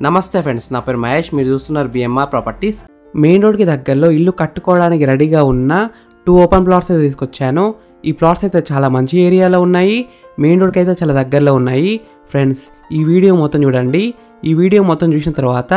నమస్తే ఫ్రెండ్స్, నా పేరు మహేష్. మీరు చూస్తున్నారు బిఎంఆర్ ప్రాపర్టీస్. మెయిన్ రోడ్కి దగ్గరలో ఇల్లు కట్టుకోవడానికి రెడీగా ఉన్న 2 ఓపెన్ ప్లాట్స్ అయితే తీసుకొచ్చాను. ఈ ప్లాట్స్ అయితే చాలా మంచి ఏరియాలో ఉన్నాయి, మెయిన్ రోడ్కి అయితే చాలా దగ్గరలో ఉన్నాయి. ఫ్రెండ్స్, ఈ వీడియో మొత్తం చూడండి. ఈ వీడియో మొత్తం చూసిన తర్వాత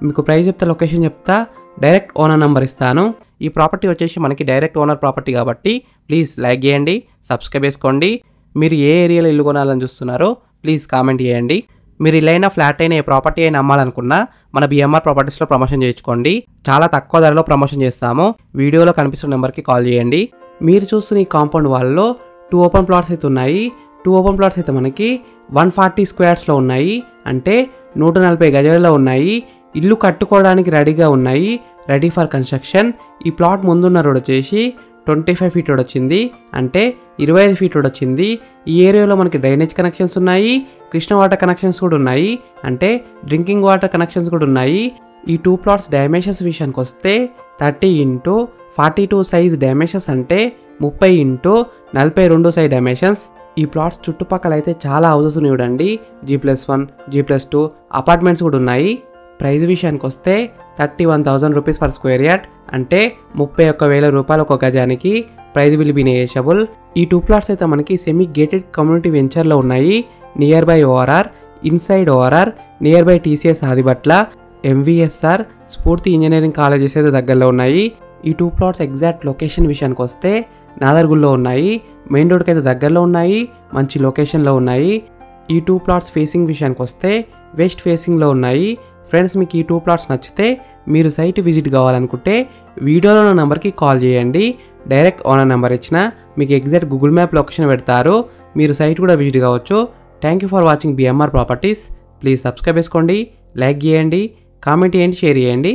మీకు ప్రైస్ చెప్తా, లొకేషన్ చెప్తా, డైరెక్ట్ ఓనర్ నెంబర్ ఇస్తాను. ఈ ప్రాపర్టీ వచ్చేసి మనకి డైరెక్ట్ ఓనర్ ప్రాపర్టీ కాబట్టి ప్లీజ్ లైక్ చేయండి, సబ్స్క్రైబ్ చేసుకోండి. మీరు ఏ ఏరియాలో ఇల్లు కొనాలని చూస్తున్నారో ప్లీజ్ కామెంట్ చేయండి. మీరు ఇల్లైనా ఫ్లాట్ అయినా ఏ ప్రాపర్టీ అయినా అమ్మాలనుకున్నా మన బిఎంఆర్ ప్రాపర్టీస్లో ప్రమోషన్ చేయించుకోండి. చాలా తక్కువ ధరలో ప్రమోషన్ చేస్తాము. వీడియోలో కనిపిస్తున్న నెంబర్కి కాల్ చేయండి. మీరు చూస్తున్న ఈ కాంపౌండ్ వాల్లో 2 ఓపెన్ ప్లాట్స్ అయితే ఉన్నాయి. 2 ఓపెన్ ప్లాట్స్ అయితే మనకి 140 స్క్వేర్స్లో ఉన్నాయి, అంటే 140 గజాలలో ఉన్నాయి. ఇల్లు కట్టుకోవడానికి రెడీగా ఉన్నాయి, రెడీ ఫర్ కన్స్ట్రక్షన్. ఈ ప్లాట్ ముందున్న రోడ్ వచ్చేసి 25 ఫీట్ రోడ్ వచ్చింది, అంటే 25 ఫీట్ రోడ్ వచ్చింది. ఈ ఏరియాలో మనకి డ్రైనేజ్ కనెక్షన్స్ ఉన్నాయి, కృష్ణ వాటర్ కనెక్షన్స్ కూడా ఉన్నాయి, అంటే డ్రింకింగ్ వాటర్ కనెక్షన్స్ కూడా ఉన్నాయి. ఈ 2 ప్లాట్స్ డైమెన్షన్స్ విషయానికి వస్తే 30 x 42 సైజ్ డైమెన్షన్స్, అంటే 30 x 42 సైజ్ డైమెన్షన్స్. ఈ ప్లాట్స్ చుట్టుపక్కల అయితే చాలా హౌసెస్ చూడండి, G+1, G+2 అపార్ట్మెంట్స్ కూడా ఉన్నాయి. ప్రైస్ విషయానికి వస్తే 31,000 రూపీస్ పర్ స్క్వేర్ యార్డ్, అంటే 31,000 రూపాయలు ఒక గజానికి. Price will be negotiable. ఈ 2 ప్లాట్స్ అయితే మనకి సెమీ గేటెడ్ కమ్యూనిటీ వెంచర్లో ఉన్నాయి. Near by ORR, inside ORR, near by TCS Adibatla, MVSR, స్ఫూర్తి ఇంజనీరింగ్ కాలేజెస్ అయితే దగ్గరలో ఉన్నాయి. ఈ 2 ప్లాట్స్ ఎగ్జాక్ట్ లొకేషన్ విషయానికి వస్తే నాదర్గుల్లో ఉన్నాయి, మెయిన్ రోడ్కి అయితే దగ్గరలో ఉన్నాయి, మంచి లొకేషన్లో ఉన్నాయి. ఈ 2 ప్లాట్స్ ఫేసింగ్ విషయానికి వస్తే వెస్ట్ ఫేసింగ్లో ఉన్నాయి. ఫ్రెండ్స్, మీకు ఈ 2 ప్లాట్స్ నచ్చితే మీరు సైట్ విజిట్ కావాలనుకుంటే వీడియోలో ఉన్న నెంబర్కి కాల్ చేయండి. డైరెక్ట్ ఓనర్ నెంబర్ ఇచ్చిన మీకు ఎగ్జాక్ట్ గూగుల్ మ్యాప్ లొకేషన్ పెడతారు, మీరు సైట్ కూడా విజిట్ కావచ్చు. Thank you for watching BMR properties. Please subscribe చేసుకోండి, లైక్ చేయండి, కామెంట్ చేయండి, షేర్ చేయండి.